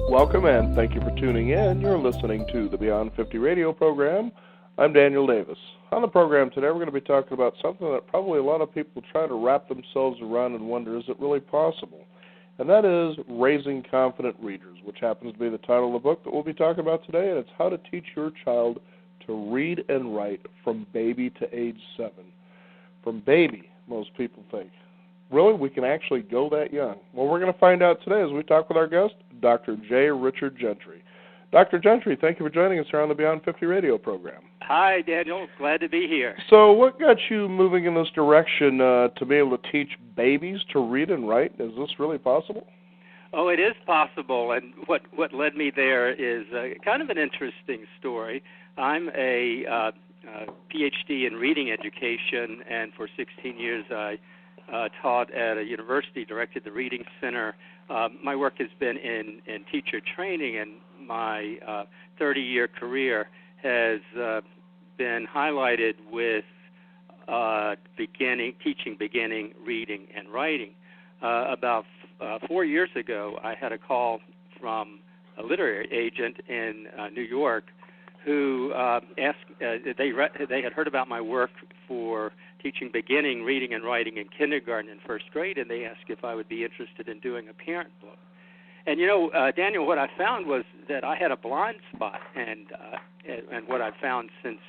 Welcome and thank you for tuning in. You're listening to the Beyond 50 radio program. I'm Daniel Davis. On the program today, we're going to be talking about something that probably a lot of people try to wrap themselves around and wonder, is it really possible? And that is Raising Confident Readers, which happens to be the title of the book that we'll be talking about today, and it's how to teach your child to read and write from baby to age 7. From baby, most people think. Really, we can actually go that young? Well, we're going to find out today as we talk with our guest, Dr. J. Richard Gentry. Dr. Gentry, thank you for joining us here on the Beyond 50 radio program. Hi, Daniel. Glad to be here. So what got you moving in this direction to be able to teach babies to read and write? Is this really possible? Oh, it is possible, and what led me there is kind of an interesting story. I'm a PhD in reading education, and for 16 years I taught at a university, directed the Reading Center. My work has been in teacher training, and my 30-year career has been highlighted with teaching beginning reading and writing. About 4 years ago, I had a call from a literary agent in New York who asked, they had heard about my work for teaching beginning reading and writing in kindergarten and first grade, and they asked if I would be interested in doing a parent book. And Daniel, what I found was that I had a blind spot, and what I've found since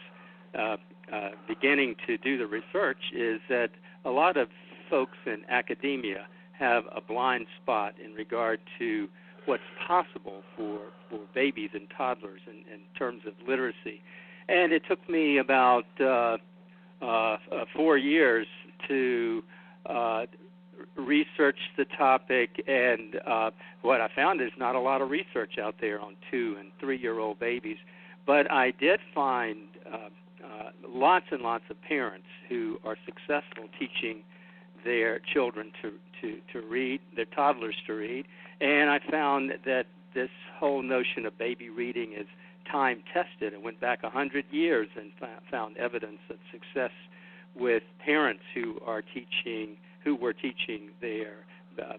beginning to do the research is that a lot of folks in academia have a blind spot in regard to what's possible for babies and toddlers in terms of literacy. And it took me about 4 years to research the topic, and what I found is not a lot of research out there on 2- and 3-year-old babies, but I did find lots and lots of parents who are successful teaching their children to read, their toddlers to read, and I found that this whole notion of baby reading is time-tested and went back 100 years and found evidence of success with parents who were teaching their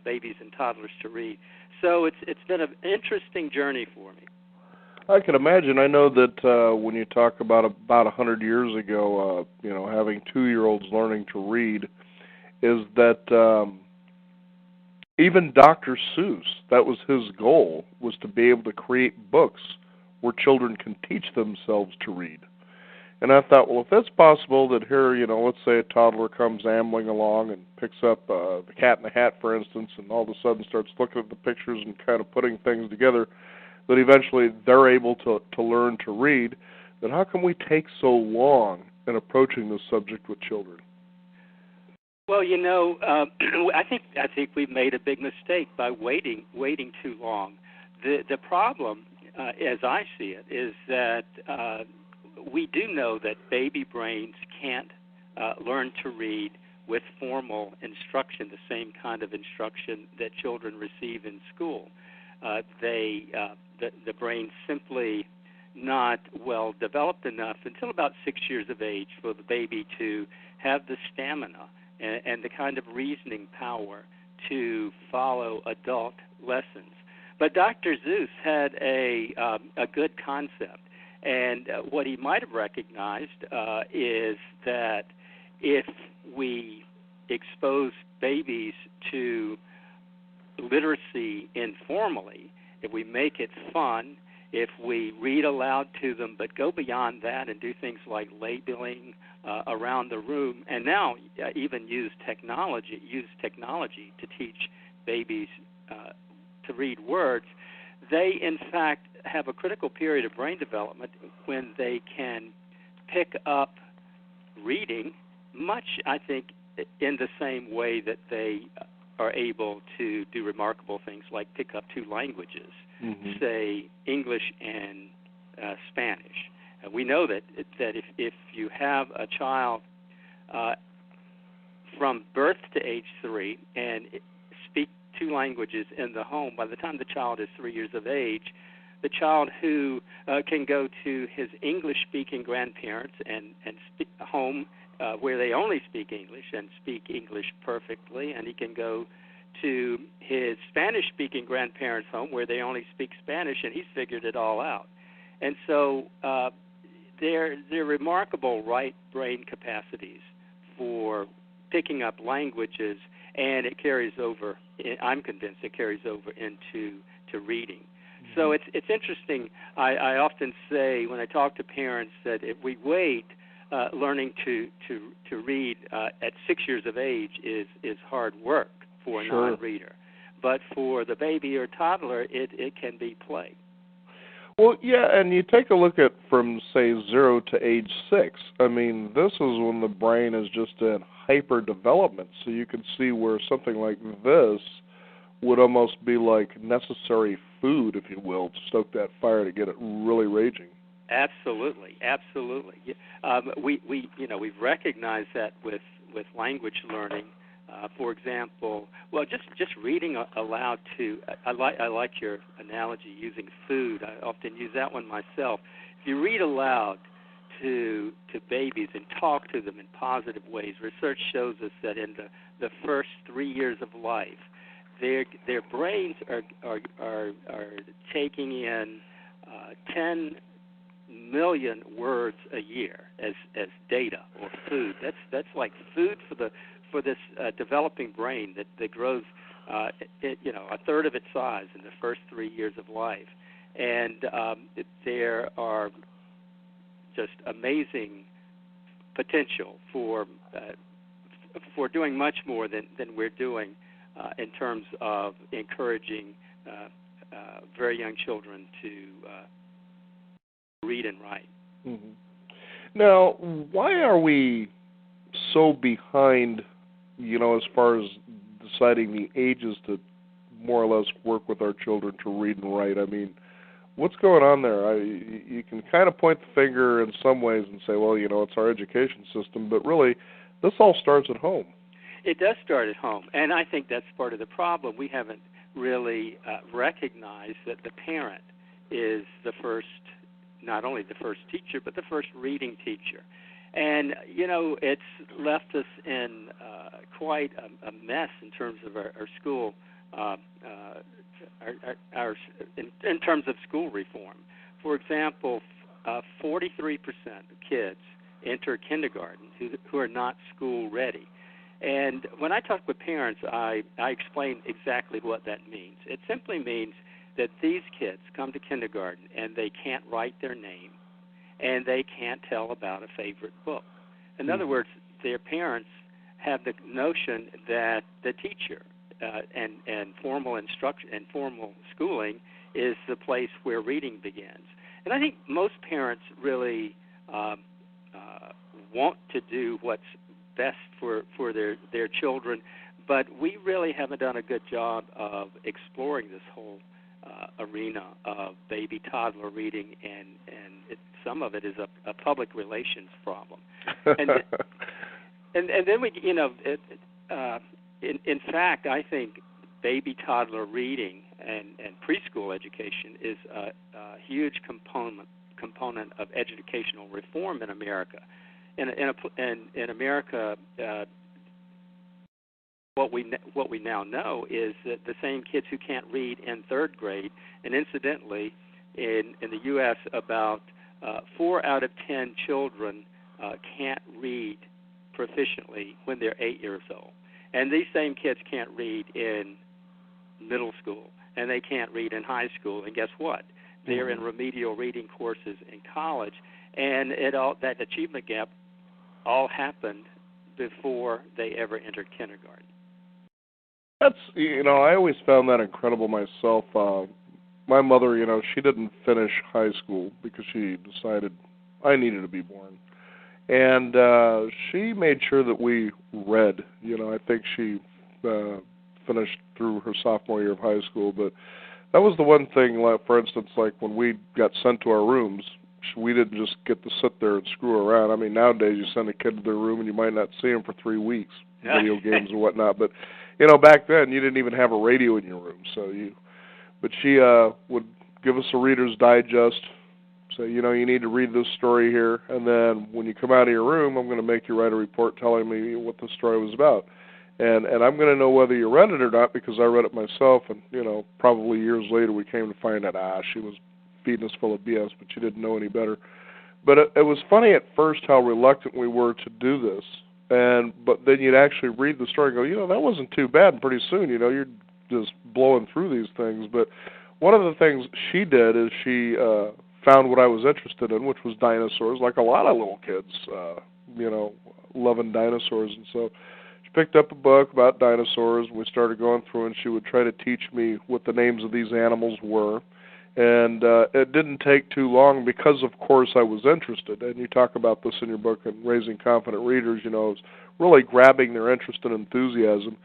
babies and toddlers to read. So it's been an interesting journey for me. I can imagine. I know that when you talk about 100 years ago, having 2-year-olds learning to read, is that even Dr. Seuss, that was his goal, was to be able to create books where children can teach themselves to read. And I thought, well, if that's possible, that here, let's say a toddler comes ambling along and picks up the Cat in the Hat, for instance, and all of a sudden starts looking at the pictures and kind of putting things together, that eventually they're able to learn to read, then how come we take so long in approaching this subject with children? Well, I think we've made a big mistake by waiting too long. The problem, as I see it, is that we do know that baby brains can't learn to read with formal instruction, the same kind of instruction that children receive in school. The brain's simply not well developed enough until about 6 years of age for the baby to have the stamina and the kind of reasoning power to follow adult lessons. But Dr. Seuss had a good concept, and what he might have recognized is that if we expose babies to literacy informally, if we make it fun, if we read aloud to them but go beyond that and do things like labeling around the room, and now even use technology to teach babies to read words, they in fact have a critical period of brain development when they can pick up reading much, I think, in the same way that they are able to do remarkable things like pick up 2 languages, say English and Spanish. We know that if you have a child from birth to age 3 and speak 2 languages in the home, by the time the child is 3 years of age, the child who can go to his English-speaking grandparents and speak home where they only speak English and speak English perfectly, and he can go to his Spanish-speaking grandparents' home where they only speak Spanish, and he's figured it all out. And so they're remarkable right brain capacities for picking up languages, and it carries over. I'm convinced it carries over into reading. So it's interesting. I often say when I talk to parents that if we wait, learning to read at 6 years of age is hard work for a Sure. non-reader, but for the baby or toddler, it can be play. Well, yeah, and you take a look at from, say, 0 to age 6. I mean, this is when the brain is just in hyper development, so you can see where something like this would almost be like necessary food, if you will, to stoke that fire to get it really raging. Absolutely, absolutely. We've recognized that with language learning. For example, well, just reading aloud to. I like your analogy using food. I often use that one myself. If you read aloud to babies and talk to them in positive ways, research shows us that in the first 3 years of life, their brains are taking in 10 million words a year as data or food. That's like food for this developing brain that grows a third of its size in the first 3 years of life. And there are just amazing potential for doing much more than we're doing in terms of encouraging very young children to read and write. Mm-hmm. Now, why are we so behind, as far as deciding the ages to more or less work with our children to read and write? I mean, what's going on there? You can kind of point the finger in some ways and say, well, it's our education system, but really, this all starts at home. It does start at home, and I think that's part of the problem. We haven't really recognized that the parent is not only the first teacher, but the first reading teacher. And, it's left us in quite a mess in terms of our school, in terms of school reform. For example, 43% of kids enter kindergarten who are not school ready. And when I talk with parents, I explain exactly what that means. It simply means that these kids come to kindergarten and they can't write their name and they can't tell about a favorite book. In other words, their parents have the notion that the teacher and formal instruction and formal schooling is the place where reading begins. And I think most parents really want to do what's best for their children, but we really haven't done a good job of exploring this whole arena of baby toddler reading, and some of it is a public relations problem. And then we, in fact, I think baby toddler reading and preschool education is a huge component of educational reform in America. In America, what we now know is that the same kids who can't read in third grade, and incidentally, in the U.S., about 4 out of 10 children can't read proficiently when they're 8 years old. And these same kids can't read in middle school, and they can't read in high school. And guess what? They're in remedial reading courses in college, and that achievement gap all happened before they ever entered kindergarten. That's, I always found that incredible myself. My mother, she didn't finish high school because she decided I needed to be born. And she made sure that we read. I think she finished through her sophomore year of high school, but that was the one thing, for instance, like when we got sent to our rooms, we didn't just get to sit there and screw around. I mean, nowadays you send a kid to their room and you might not see them for 3 weeks, video games and whatnot. But, back then you didn't even have a radio in your room. But she would give us a Reader's Digest, say, you need to read this story here, and then when you come out of your room, I'm going to make you write a report telling me what the story was about. And I'm going to know whether you read it or not because I read it myself, and probably years later we came to find out she was feeding us full of BS, but she didn't know any better. But it was funny at first how reluctant we were to do this, but then you'd actually read the story and go, that wasn't too bad. And pretty soon, you're just blowing through these things. But one of the things she did is she found what I was interested in, which was dinosaurs, like a lot of little kids, loving dinosaurs. And so she picked up a book about dinosaurs, and we started going through, and she would try to teach me what the names of these animals were. And it didn't take too long because, of course, I was interested. And you talk about this in your book, and Raising Confident Readers, it's really grabbing their interest and enthusiasm,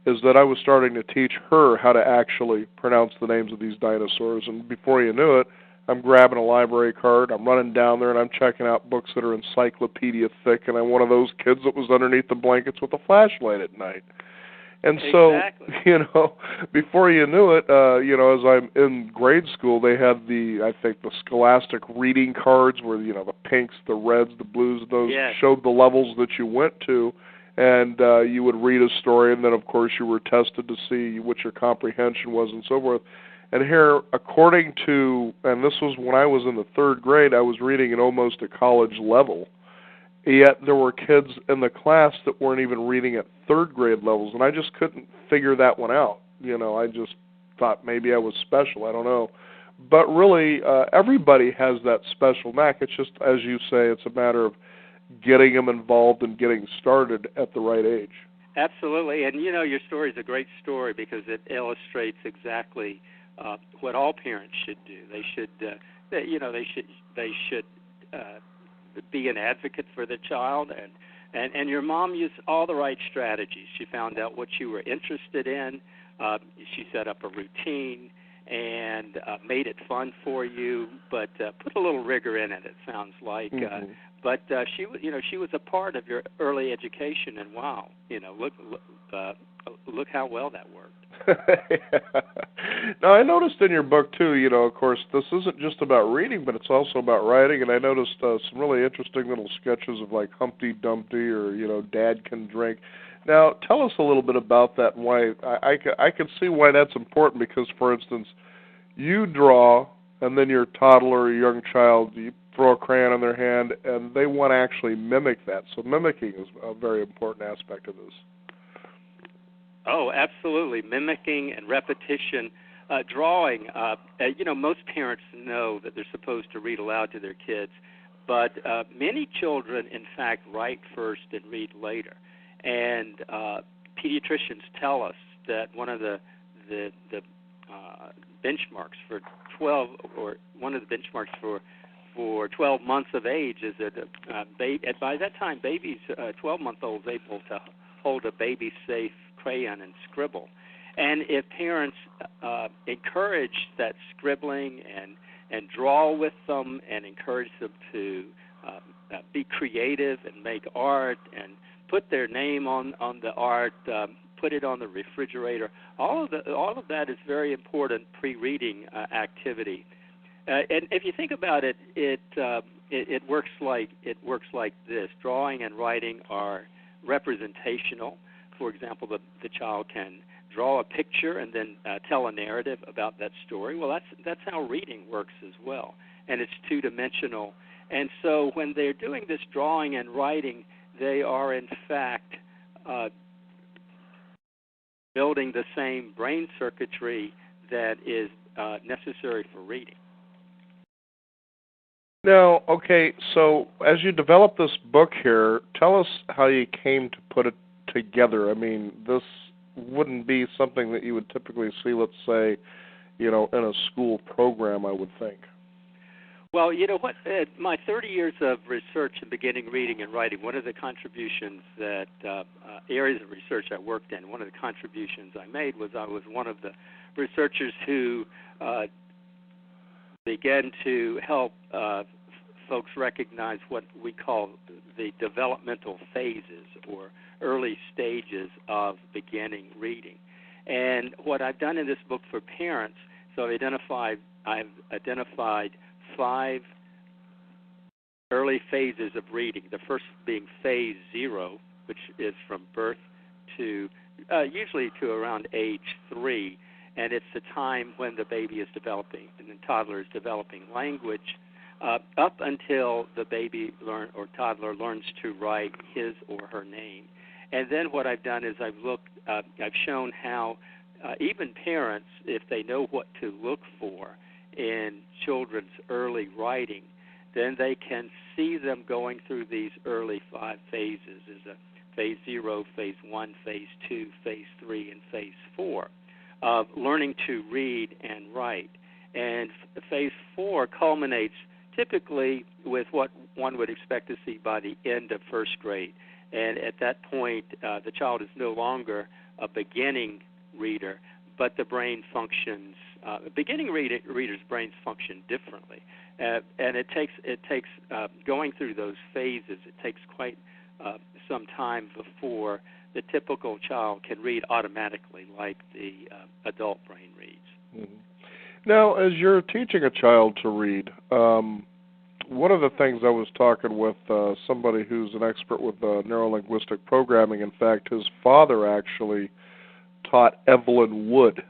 is that I was starting to teach her how to actually pronounce the names of these dinosaurs. And before you knew it, I'm grabbing a library card, I'm running down there, and I'm checking out books that are encyclopedia thick, and I'm one of those kids that was underneath the blankets with a flashlight at night. And so, exactly. Before you knew it, as I'm in grade school, they had the Scholastic reading cards where, the pinks, the reds, the blues, those yes. showed the levels that you went to, and you would read a story, and then, of course, you were tested to see what your comprehension was and so forth. And here, according to, and this was when I was in the third grade, I was reading at almost a college level. Yet there were kids in the class that weren't even reading at third grade levels, and I just couldn't figure that one out. I just thought maybe I was special. I don't know. But really, everybody has that special knack. It's just, as you say, it's a matter of getting them involved and getting started at the right age. Absolutely, and your story is a great story because it illustrates exactly what all parents should do. They should, they should be an advocate for the child, and your mom used all the right strategies. She found out what you were interested in. She set up a routine and made it fun for you, but put a little rigor in it. It sounds like. Mm-hmm. But she was a part of your early education, and wow, look how well that worked. Yeah. Now, I noticed in your book, too, of course, this isn't just about reading, but it's also about writing, and I noticed some really interesting little sketches of, like, Humpty Dumpty or, Dad Can Drink. Now, tell us a little bit about that and why. I can see why that's important because, for instance, you draw, and then your toddler or young child, you throw a crayon in their hand, and they want to actually mimic that. So mimicking is a very important aspect of this. Oh, absolutely. Mimicking and repetition. Drawing, most parents know that they're supposed to read aloud to their kids, but many children, in fact, write first and read later. And pediatricians tell us that one of the benchmarks for 12, or one of the benchmarks for 12 months of age is that by that time, 12-month-olds able to hold a baby-safe crayon and scribble. And if parents encourage that scribbling and draw with them and encourage them to be creative and make art and put their name on the art, put it on the refrigerator, all of that is very important pre-reading activity. And if you think about it, it works like this. Drawing and writing are representational. For example, the child can draw a picture and then tell a narrative about that story. Well, that's how reading works as well, and it's two-dimensional. And so when they're doing this drawing and writing, they are in fact building the same brain circuitry that is necessary for reading. Now, okay, so as you develop this book here, tell us how you came to put it together. I mean, this wouldn't be something that you would typically see, let's say, in a school program, I would think. Well, you know what? My 30 years of research in beginning reading and writing, one of the contributions that areas of research I worked in, one of the contributions I made was I was one of the researchers who began to help folks recognize what we call the developmental phases or early stages of beginning reading. And what I've done in this book for parents, so I've identified 5 early phases of reading. The first being phase 0, which is from birth to usually to around age 3, and it's the time when the baby is developing and the toddler is developing language, up until the baby or toddler learns to write his or her name. And then what I've done is I've shown how even parents, if they know what to look for in children's early writing, then they can see them going through these early 5 phases. There's a phase 0, phase 1, phase 2, phase 3, and phase 4 of learning to read and write. And phase 4 culminates typically with what one would expect to see by the end of first grade. And at that point, the child is no longer a beginning reader, but the brain functions. Beginning readers' brains function differently, and it takes going through those phases. It takes quite some time before the typical child can read automatically like the adult brain reads. Mm-hmm. Now, as you're teaching a child to read, one of the things I was talking with somebody who's an expert with neurolinguistic programming. In fact, his father actually taught Evelyn Wood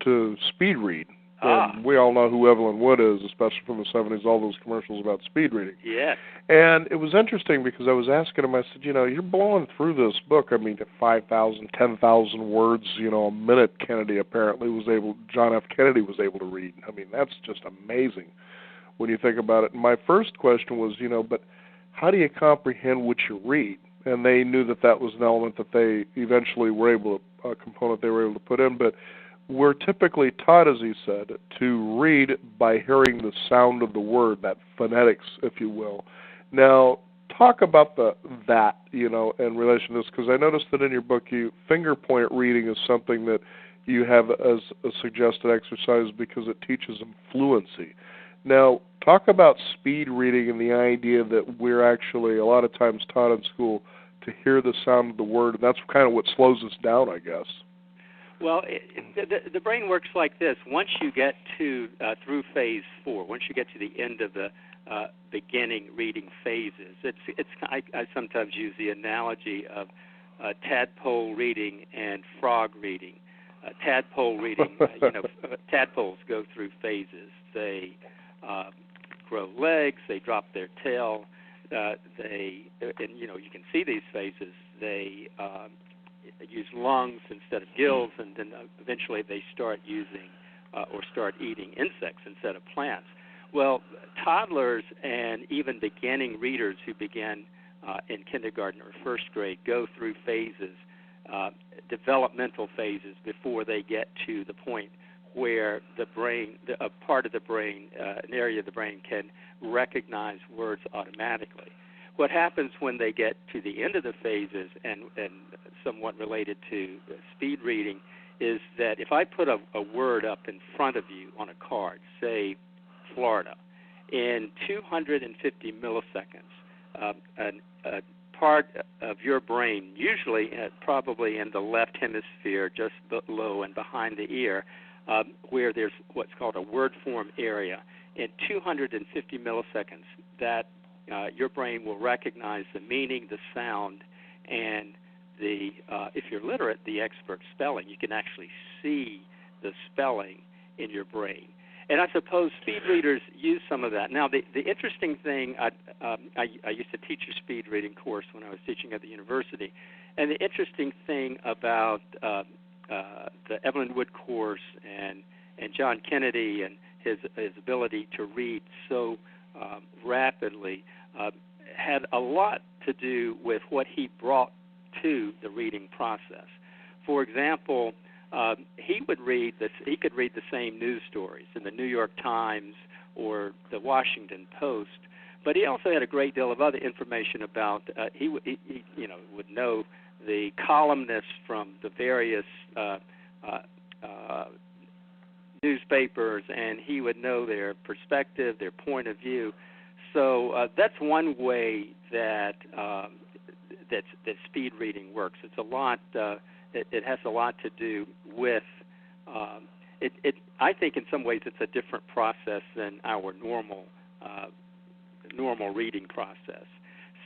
to speed read. And we all know who Evelyn Wood is, especially from the 70s, all those commercials about speed reading. Yeah. And it was interesting because I was asking him, I said, you're blowing through this book. I mean, 5,000, 10,000 words, a minute John F. Kennedy was able to read. I mean, that's just amazing when you think about it. And my first question was, but how do you comprehend what you read? And they knew that was an element that they eventually were able to, a component they were able to put in. But we're typically taught, as he said, to read by hearing the sound of the word, that phonetics, if you will. Now, talk about that, in relation to this, because I noticed that in your book, finger point reading is something that you have as a suggested exercise because it teaches them fluency. Now, talk about speed reading and the idea that we're actually a lot of times taught in school to hear the sound of the word, and that's kind of what slows us down, I guess. Well, the brain works like this. Once you get to through phase 4, once you get to the end of the beginning reading phases, I sometimes use the analogy of tadpole reading and frog reading. Tadpole reading, tadpoles go through phases. They grow legs, they drop their tail, you can see these phases. They use lungs instead of gills, and then eventually they start using or start eating insects instead of plants. Well, toddlers and even beginning readers who begin in kindergarten or first grade go through phases, developmental phases, before they get to the point where the brain, a part of the brain, an area of the brain can recognize words automatically. What happens when they get to the end of the phases, and somewhat related to speed reading, is that if I put a word up in front of you on a card, say Florida, in 250 milliseconds, a part of your brain, usually probably in the left hemisphere, just below and behind the ear, where there's what's called a word form area, in 250 milliseconds, that your brain will recognize the meaning, the sound, and if you're literate, the expert spelling. You can actually see the spelling in your brain. And I suppose speed readers use some of that. Now, the interesting thing, I used to teach a speed reading course when I was teaching at the university, and the interesting thing about the Evelyn Wood course and John Kennedy and his ability to read so rapidly had a lot to do with what he brought to the reading process. For example, he could read the same news stories in the New York Times or the Washington Post, but he also had a great deal of other information about. He would know the columnists from the various newspapers, and he would know their perspective, their point of view. So that's one way that speed reading works. It's a lot. It has a lot to do with. I think in some ways it's a different process than our normal reading process.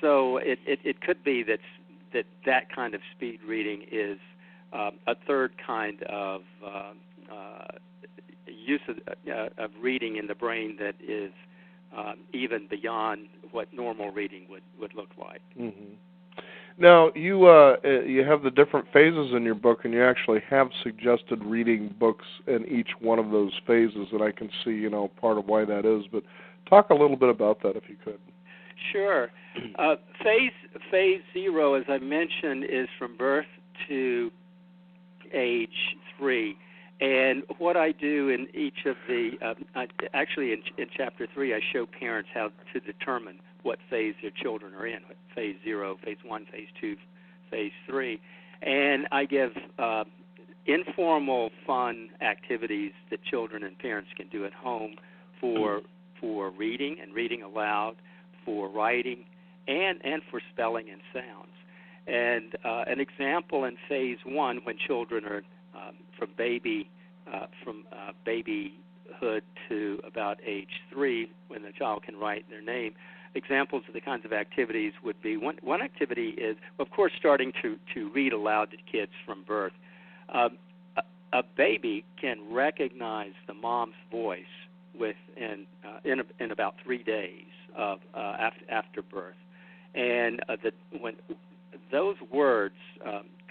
So it could be that kind of speed reading is a third kind of use of reading in the brain that is even beyond what normal reading would look like. Mm-hmm. Now, you have the different phases in your book, and you actually have suggested reading books in each one of those phases, and I can see, part of why that is. But talk a little bit about that, if you could. Sure. Phase 0, as I mentioned, is from birth to age 3. And what I do in each of the, actually in Chapter 3, I show parents how to determine what phase their children are in, phase 0, phase 1, phase 2, phase 3. And I give informal, fun activities that children and parents can do at home for reading and reading aloud, for writing, and for spelling and sounds. And an example in phase 1, when children are from babyhood to about age 3, when the child can write their name, examples of the kinds of activities would be, one activity is, of course, starting to read aloud to kids from birth. A baby can recognize the mom's voice in about 3 days of after birth, and when those words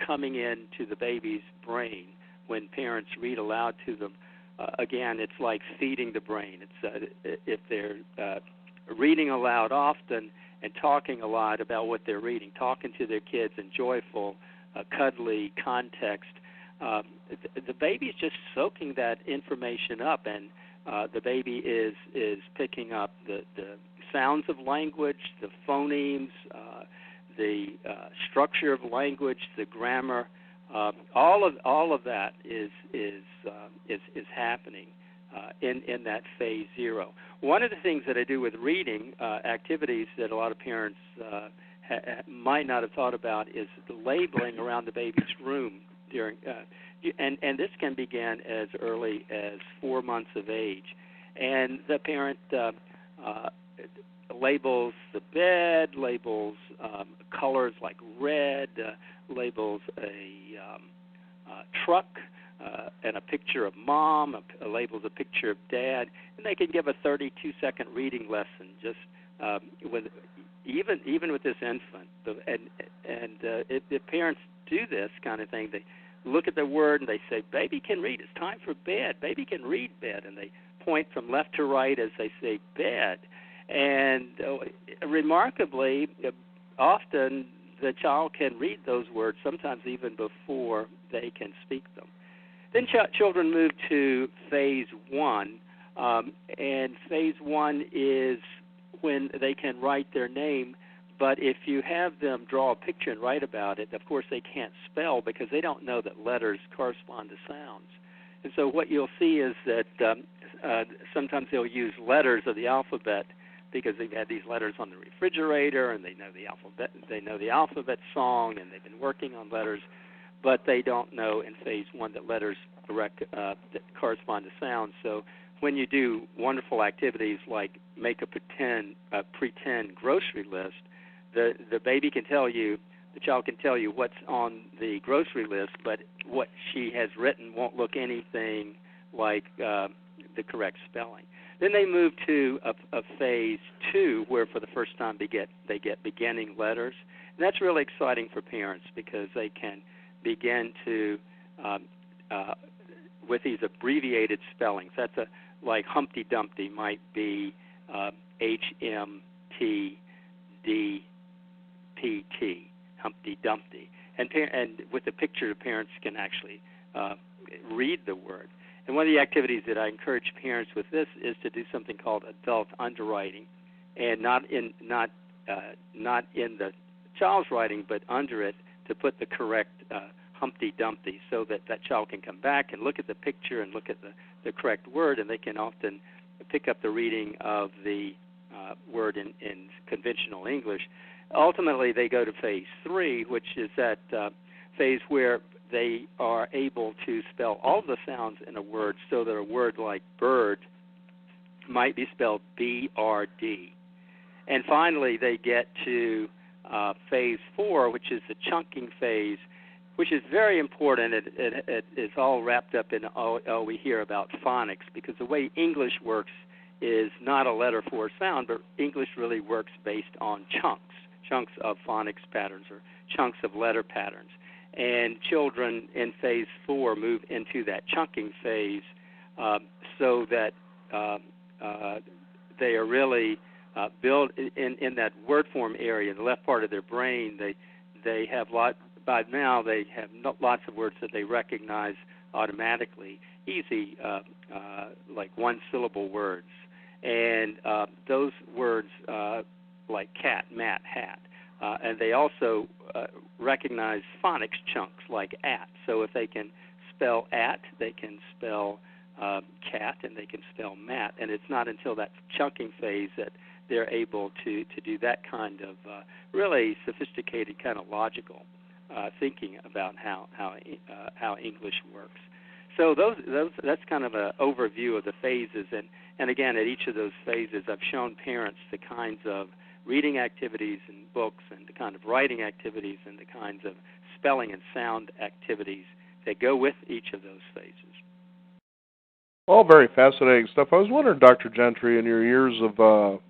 coming into the baby's brain when parents read aloud to them, again, it's like feeding the brain. It's if they're reading aloud often and talking a lot about what they're reading, talking to their kids in joyful, cuddly context, the baby's just soaking that information up, and the baby is picking up the sounds of language, the phonemes, the structure of language, the grammar. All of that is happening in that phase 0. One of the things that I do with reading activities that a lot of parents might not have thought about is the labeling around the baby's room during, and this can begin as early as 4 months of age, and the parent labels the bed, labels colors like red, labels a truck, and a picture of mom, labels a picture of dad, and they can give a 32-second reading lesson just with even with this infant. If parents do this kind of thing, they look at the word and they say, "Baby can read. It's time for bed. Baby can read bed," and they point from left to right as they say bed. And remarkably, often the child can read those words, sometimes even before they can speak them. Then children move to phase 1, and phase 1 is when they can write their name, but if you have them draw a picture and write about it, of course they can't spell because they don't know that letters correspond to sounds. And so what you'll see is that sometimes they'll use letters of the alphabet because they've had these letters on the refrigerator and they know the alphabet song and they've been working on letters, but they don't know in phase 1 that letters that correspond to sounds. So when you do wonderful activities like make a pretend grocery list, the baby can tell you, the child can tell you what's on the grocery list, but what she has written won't look anything like the correct spelling. Then they move to a phase 2 where for the first time they get beginning letters. And that's really exciting for parents because they can begin to, with these abbreviated spellings, that's like Humpty Dumpty might be HMTDPT, Humpty Dumpty. And with the picture, the parents can actually read the word. And one of the activities that I encourage parents with this is to do something called adult underwriting, and not in the child's writing, but under it to put the correct Humpty Dumpty, so that child can come back and look at the picture and look at the correct word, and they can often pick up the reading of the word in conventional English. Ultimately, they go to phase 3, which is that phase where they are able to spell all the sounds in a word, so that a word like bird might be spelled B-R-D. And finally, they get to phase 4, which is the chunking phase, which is very important. It's all wrapped up in all we hear about phonics, because the way English works is not a letter for a sound, but English really works based on chunks of phonics patterns or chunks of letter patterns. And children in phase 4 move into that chunking phase so that they are really built in that word form area, the left part of their brain. They have by now they have lots of words that they recognize automatically, easy like one-syllable words. And those words like cat, mat, hat. And they also recognize phonics chunks like at. So if they can spell at, they can spell cat, and they can spell mat. And it's not until that chunking phase that they're able to do that kind of really sophisticated kind of logical thinking about how English works. So that's kind of an overview of the phases. And again, at each of those phases, I've shown parents the kinds of reading activities and books and the kind of writing activities and the kinds of spelling and sound activities that go with each of those phases. All very fascinating stuff. I was wondering, Dr. Gentry, in your years of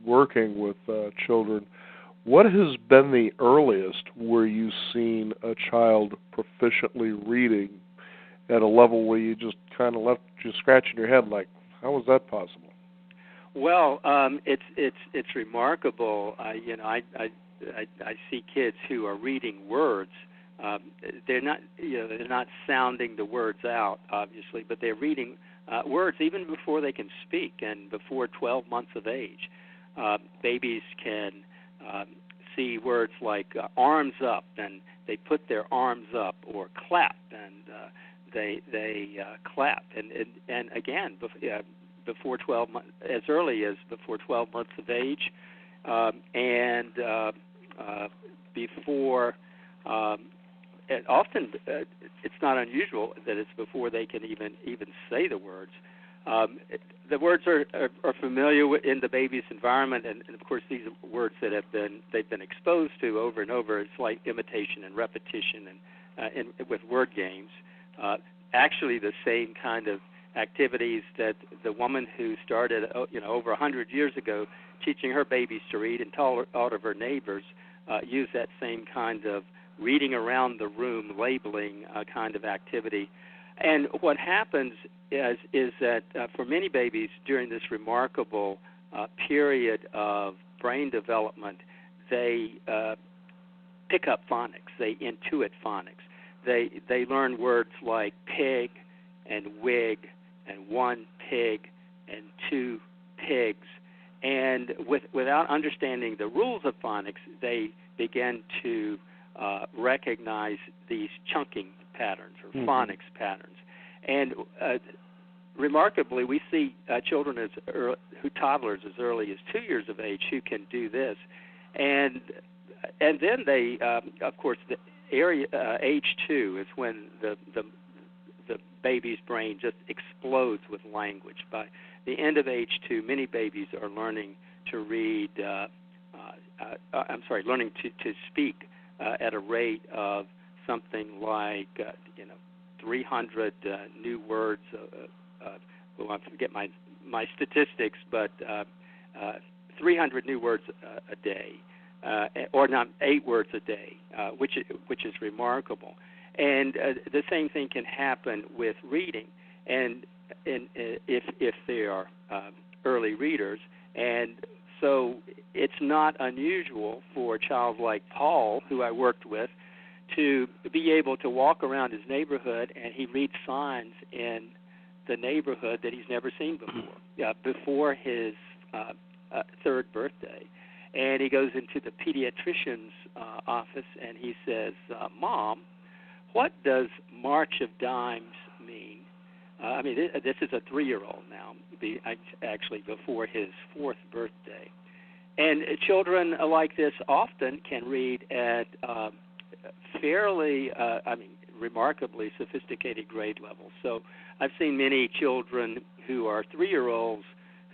working with children, what has been the earliest where you've seen a child proficiently reading at a level where you just kind of left you scratching your head like, how was that possible? Well, it's remarkable. I see kids who are reading words. They're not sounding the words out, obviously, but they're reading words even before they can speak and before 12 months of age. Babies can see words like arms up, and they put their arms up, or clap, and they clap, and again before 12 months, as early as before 12 months of age, and before. And often it's not unusual that it's before they can even say the words. The words are familiar in the baby's environment, and of course these are words that they've been exposed to over and over. It's like imitation and repetition, and with word games. Actually, the same kind of activities that the woman who started over 100 years ago teaching her babies to read and taught all of her neighbors use that same kind of reading around the room, labeling kind of activity. And what happens is that for many babies during this remarkable period of brain development, they pick up phonics, they intuit phonics. They learn words like pig and wig and one pig and two pigs. And without understanding the rules of phonics, they begin to recognize these chunking patterns or phonics patterns. And remarkably, we see children toddlers as early as 2 years of age who can do this. And then they, of course, the age 2 is when the baby's brain just explodes with language. By the end of age 2, many babies are learning to read. Learning to speak at a rate of something like 300 new words. I forget my statistics, but 300 new words a day, or not 8 words a day, which is remarkable. And the same thing can happen with reading, and if they are early readers. And so it's not unusual for a child like Paul, who I worked with, to be able to walk around his neighborhood and he reads signs in the neighborhood that he's never seen before his 3rd birthday. And he goes into the pediatrician's office and he says, Mom, what does March of Dimes mean? This is a 3-year-old now, actually before his 4th birthday. And children like this often can read at fairly, remarkably sophisticated grade levels. So I've seen many children who are 3-year-olds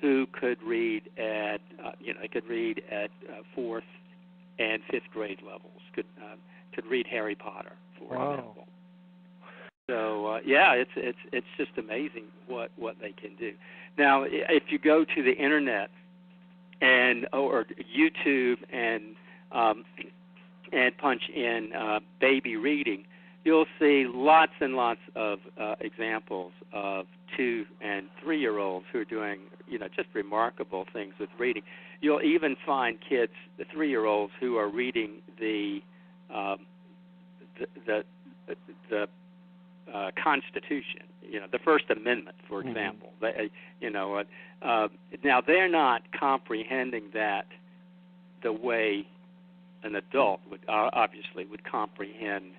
who could read at, 4th and 5th grade levels, could could read Harry Potter, for Wow. example. So yeah, it's just amazing what they can do. Now, if you go to the internet or YouTube and punch in baby reading, you'll see lots and lots of examples of 2- and 3-year-olds who are doing, just remarkable things with reading. You'll even find kids, the 3-year-olds, who are reading the Constitution, the First Amendment, for example. Now they're not comprehending that the way an adult obviously would comprehend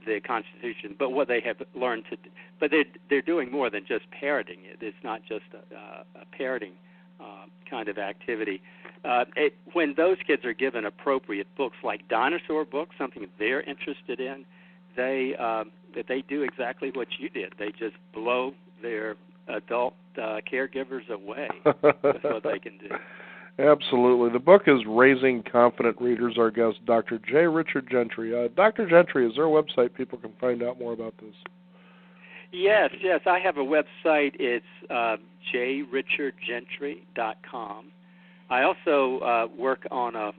the Constitution, but what they have learned to do, but they're doing more than just parroting it. It's not just a parroting kind of activity. When those kids are given appropriate books like dinosaur books, something they're interested in, they do exactly what you did. They just blow their adult caregivers away. That's what they can do. Absolutely. The book is Raising Confident Readers. Our guest, Dr. J. Richard Gentry. Dr. Gentry, is there a website people can find out more about this? Yes. I have a website. It's jrichardgentry.com. I also work on a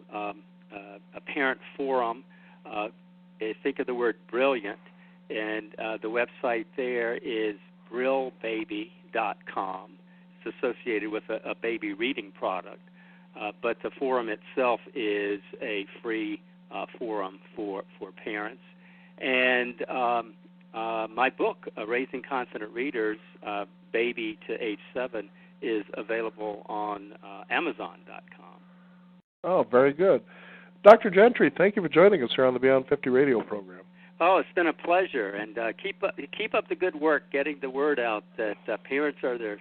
parent forum. Think of the word brilliant, and the website there is brillbaby.com. It's associated with a baby reading product. But the forum itself is a free forum for parents. And my book, Raising Confident Readers, Baby to Age 7, is available on Amazon.com. Oh, very good. Dr. Gentry, thank you for joining us here on the Beyond 50 radio program. Oh, it's been a pleasure. And keep up the good work getting the word out that parents are their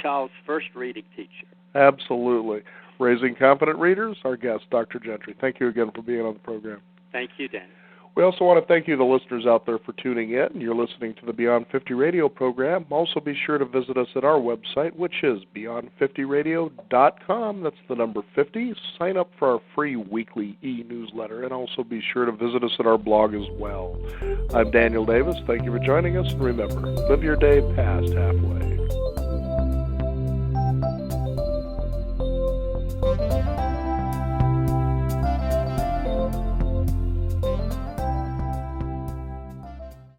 child's first reading teacher. Absolutely. Raising Confident Readers, our guest, Dr. Gentry. Thank you again for being on the program. Thank you, Danny. We also want to thank you, the listeners out there, for tuning in. You're listening to the Beyond 50 radio program. Also, be sure to visit us at our website, which is beyond50radio.com. That's the number 50. Sign up for our free weekly e-newsletter, and also be sure to visit us at our blog as well. I'm Daniel Davis. Thank you for joining us, and remember, live your day past halfway.